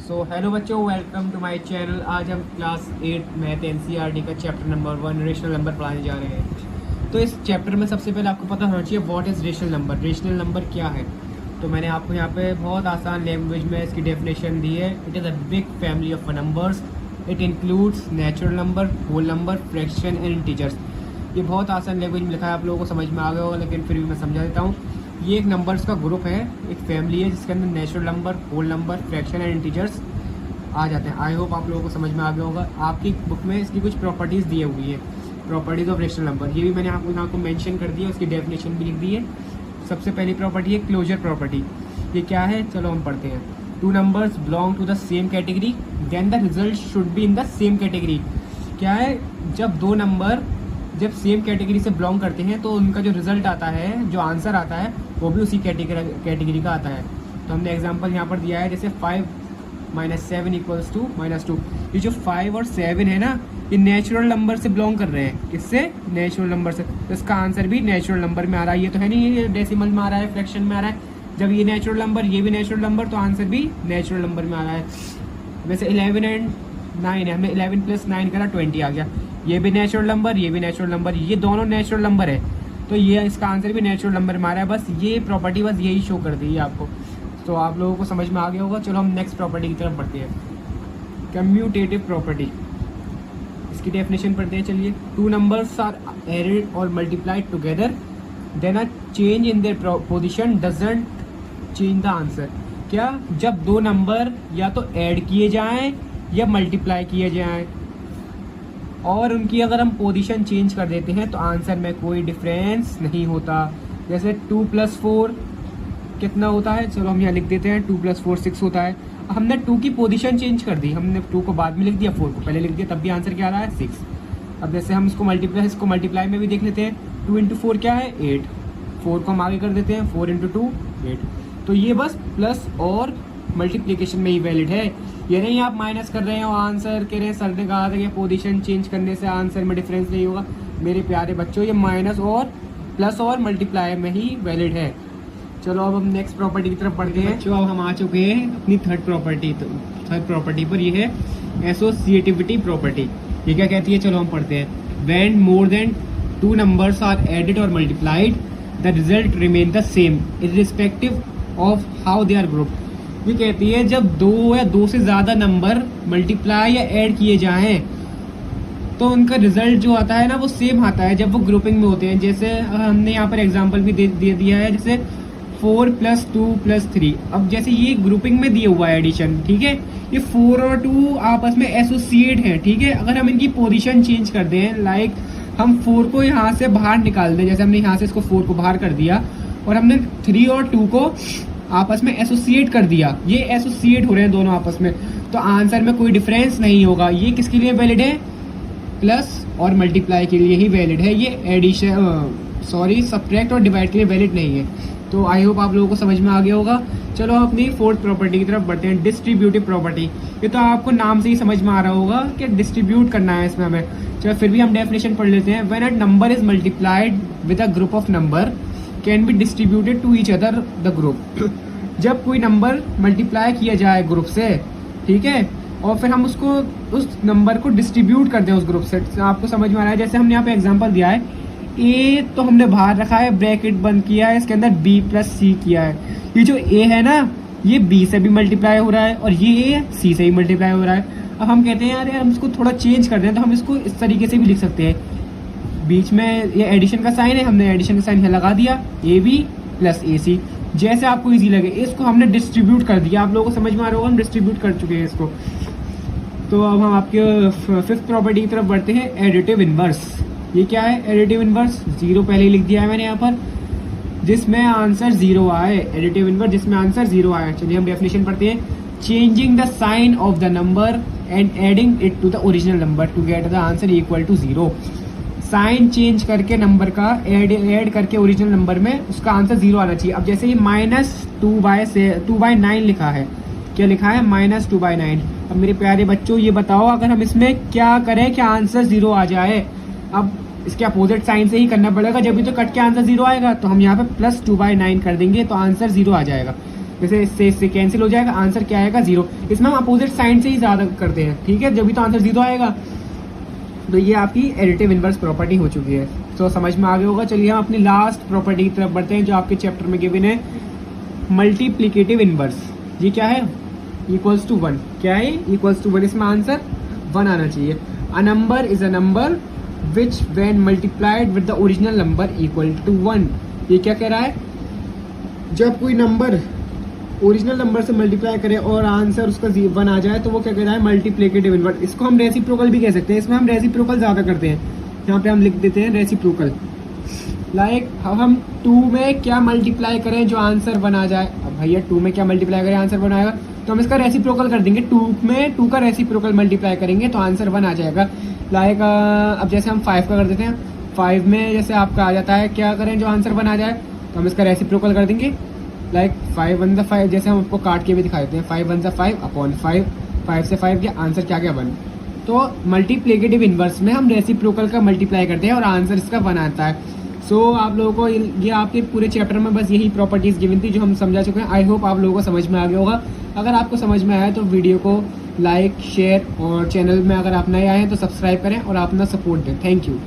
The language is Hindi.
सो हेलो बच्चों, वेलकम टू माय चैनल। आज हम क्लास 8 मैथ एनसीईआरटी का चैप्टर नंबर 1 रेशनल नंबर पढ़ाने जा रहे हैं। तो इस चैप्टर में सबसे पहले आपको पता होना चाहिए what is rational number. Rational number क्या है? तो मैंने आपको यहाँ पे बहुत आसान लैंग्वेज में इसकी डेफिनेशन दी है। It is a big family of numbers. It includes natural number, whole number, fraction and integers. ये बहुत आसान लैंग्वेज में लिखा है, आप लोगों को समझ में आ गया होगा, लेकिन फिर भी मैं समझा देता हूँ। ये एक नंबर्स का ग्रुप है, एक फैमिली है जिसके अंदर natural number, whole number, fraction and integers आ जाते हैं। आई होप आप लोगों को समझ में आ गया होगा। आपकी बुक में इसकी कुछ प्रॉपर्टीज़ दी हुई है, प्रॉपर्टीज़ ऑफ रेशनल नंबर। ये भी मैंने आपको यहाँ को मेंशन कर दिया, उसकी डेफिनेशन भी लिख दी है। सबसे पहली प्रॉपर्टी है क्लोजर प्रॉपर्टी। ये क्या है, चलो हम पढ़ते हैं। Two numbers belong to the same category then the result should be in the same category. क्या है, जब दो नंबर जब सेम कैटेगरी से बिलोंग करते हैं तो उनका जो रिजल्ट आता है, जो आंसर आता है, वो भी उसी कैटेगरी का आता है। तो हमने एग्जांपल यहाँ पर दिया है, जैसे 5 - 7 = -2। ये जो 5 और 7 है ना, ये नेचुरल नंबर से बिलोंग कर रहे हैं। किससे? नेचुरल नंबर से। तो इसका आंसर भी नेचुरल नंबर में आ रहा है। ये तो है नहीं ये डेसिमल में आ रहा है, फ्रैक्शन में आ रहा है। जब ये नेचुरल नंबर, ये भी नेचुरल नंबर, तो आंसर भी नेचुरल नंबर में आ रहा है। वैसे 11 एंड 9 है, हमने 11 + 9 करा 20 आ गया। ये भी नेचुरल नंबर, ये भी नेचुरल नंबर, ये दोनों नेचुरल नंबर है, तो ये इसका आंसर भी नेचुरल नंबर में आ रहा है। बस ये प्रॉपर्टी बस यही शो कर दी है आपको, तो आप लोगों को समझ में आ गया होगा। चलो हम नेक्स्ट प्रॉपर्टी की तरफ बढ़ते हैं, कम्यूटेटिव प्रॉपर्टी। इसकी डेफिनेशन पढ़ते हैं, चलिए। टू नंबर्स आर एडेड और multiplied together then a change in their position doesn't change the answer. क्या, जब दो नंबर या तो ऐड किए जाएं या मल्टीप्लाई किए जाएं और उनकी अगर हम पोजीशन चेंज कर देते हैं तो आंसर में कोई डिफरेंस नहीं होता। जैसे 2 + 4 कितना होता है, चलो हम यहाँ लिख देते हैं। 2 + 4 6 होता है। हमने 2 की पोजीशन चेंज कर दी, हमने 2 को बाद में लिख दिया, 4 को पहले लिख दिया, तब भी आंसर क्या आ रहा है, 6। अब जैसे हम इसको मल्टीप्लाई में भी देख लेते हैं। 2 × 4 क्या है, 8। 4 को हम आगे कर देते हैं, 4 × 2 8। तो ये बस प्लस और मल्टीप्लिकेशन में ही वैलिड है। ये नहीं आप माइनस कर रहे हो आंसर कह रहे हैं, सर ने कहा था कि पोजीशन चेंज करने से आंसर में डिफरेंस नहीं होगा। मेरे प्यारे बच्चों, ये माइनस और प्लस और मल्टीप्लाई में ही वैलिड है। चलो अब हम नेक्स्ट प्रॉपर्टी की तरफ बढ़ते हैं। बच्चों, अब हम आ चुके हैं अपनी थर्ड प्रॉपर्टी पर। ये है एसोसिएटिविटी प्रॉपर्टी। ये क्या कहती है, चलो हम पढ़ते हैं। When more than 2 numbers are added और multiplied the result remain the same irrespective of how they are grouped. ये कहती है जब 2 या 2 से ज़्यादा नंबर मल्टीप्लाई या ऐड किए जाएं तो उनका रिजल्ट जो आता है ना, वो सेम आता है जब वो ग्रुपिंग में होते हैं। जैसे हमने यहाँ पर एग्जांपल भी दे दिया है, जैसे 4 + 2 + 3। अब जैसे ये ग्रुपिंग में दिया हुआ है एडिशन, ठीक है। ये 4 और 2 आपस में एसोसिएट हैं, ठीक है। अगर हम इनकी पोजीशन चेंज कर दें, लाइक हम 4 को यहाँ से बाहर निकाल दें, जैसे हमने यहाँ से इसको 4 को बाहर कर दिया और हमने 3 और 2 को आपस में एसोसिएट कर दिया, ये एसोसिएट हो रहे हैं दोनों आपस में, तो आंसर में कोई डिफरेंस नहीं होगा। ये किसके लिए वैलिड है, प्लस और मल्टीप्लाई के लिए ही वैलिड है। ये एडिशन सब्ट्रैक्ट और डिवाइड के लिए वैलिड नहीं है। तो आई होप आप लोगों को समझ में आ गया होगा। चलो अपनी फोर्थ प्रॉपर्टी की तरफ बढ़ते हैं, डिस्ट्रीब्यूटिव प्रॉपर्टी। ये तो आपको नाम से ही समझ में आ रहा होगा कि डिस्ट्रीब्यूट करना है इसमें हमें। चलो फिर भी हम डेफिनेशन पढ़ लेते हैं। When a number is multiplied with a group of number can be distributed to each other the group. जब कोई नंबर मल्टीप्लाई किया जाए ग्रुप से, ठीक है, और फिर हम उसको उस नंबर को डिस्ट्रीब्यूट कर दें उस ग्रुप से, आपको समझ में आ रहा है। जैसे हमने यहाँ पे एग्जांपल दिया है, ए तो हमने बाहर रखा है, ब्रैकेट बंद किया है, इसके अंदर B + C किया है। ये जो ए है ना, ये B से भी मल्टीप्लाई हो रहा है और ये ए C से भी मल्टीप्लाई हो रहा है। अब हम कहते हैं यार हम इसको थोड़ा चेंज कर दें, तो हम इसको इस तरीके से भी लिख सकते हैं। बीच में ये एडिशन का साइन है, हमने एडिशन का साइन लगा दिया, AB + AC, जैसे आपको इजी लगे। इसको हमने डिस्ट्रीब्यूट कर दिया, आप लोगों को समझ में आ रहा होगा, हम डिस्ट्रीब्यूट कर चुके हैं इसको। तो अब हम आपके फिफ्थ प्रॉपर्टी की तरफ बढ़ते हैं, एडिटिव इनवर्स। ये क्या है, एडिटिव इनवर्स? 0 पहले ही लिख दिया है मैंने यहाँ पर, जिसमें आंसर 0 आए। एडिटिव इनवर्स जिसमें आंसर 0 आए। चलिए हम डेफिनेशन पढ़ते हैं। Changing the sign of the number and adding it to the original number to get the answer equal to 0। Sign change करके नंबर का ऐड करके ओरिजिनल नंबर में उसका आंसर 0 आना चाहिए। अब जैसे ये -2/9 लिखा है, क्या लिखा है, -2/9। अब मेरे प्यारे बच्चों ये बताओ, अगर हम इसमें क्या करें कि आंसर 0 आ जाए। अब इसके अपोजिट साइन से ही करना पड़ेगा, जब भी तो कट के आंसर 0 आएगा। तो हम यहाँ पे +2/9 कर देंगे तो आंसर 0 आ जाएगा। जैसे इससे कैंसिल हो जाएगा, आंसर क्या आएगा 0। इसमें हम अपोजिट साइन से ही ज़्यादा करते हैं, ठीक है, जब भी तो आंसर 0 आएगा। तो ये आपकी एडिटिव इनवर्स प्रॉपर्टी हो चुकी है। तो समझ में आ गया होगा। चलिए हम अपनी लास्ट प्रॉपर्टी की तरफ बढ़ते हैं जो आपके चैप्टर में गिवन है, मल्टीप्लिकेटिव इनवर्स। ये क्या है? Equals to 1। क्या है? Equals to 1। इसमें आंसर 1 आना चाहिए। A number is a number which when multiplied with the original number equal to 1। ये क्या कह रहा है? जब कोई नंबर ओरिजिनल नंबर से मल्टीप्लाई करे और आंसर उसका 1 आ जाए तो वो क्या कह रहा है? Multiplicative inverse. इसको हम रेसिप्रोकल भी कह सकते हैं। इसमें हम रेसिप्रोकल ज़्यादा करते हैं। यहाँ पे हम लिख देते हैं रेसिप्रोकल। लाइक हम 2 में क्या मल्टीप्लाई करें जो आंसर 1 आ जाए। अब भैया 2 में क्या मल्टीप्लाई करें आंसर 1 आएगा, तो हम इसका रेसिप्रोकल कर देंगे। 2 में 2 का रेसिप्रोकल मल्टीप्लाई करेंगे तो आंसर 1 आ जाएगा। लाइक अब जैसे हम 5 का कर देते हैं। 5 में जैसे आपका आ जाता है, क्या करें जो आंसर 1 आ जाए, तो हम इसका रेसिप्रोकल कर देंगे। लाइक 5 1 5, जैसे हम आपको काट के भी दिखा देते हैं। 5 1 5 अपॉन 5, 5 से 5 गया, आंसर क्या गया 1। तो मल्टीप्लिकेटिव इनवर्स में हम रेसिप्रोकल का मल्टीप्लाई करते हैं और आंसर इसका 1 आता है। सो आप लोगों को ये आपके पूरे चैप्टर में बस यही प्रॉपर्टीज़ गिवन थी जो हम समझा चुके हैं। आई होप आप लोगों को समझ में आ गया होगा। अगर आपको समझ में आया तो वीडियो को लाइक शेयर और चैनल में अगर आप नए आए हैं तो सब्सक्राइब करें और अपना सपोर्ट दें। Thank you.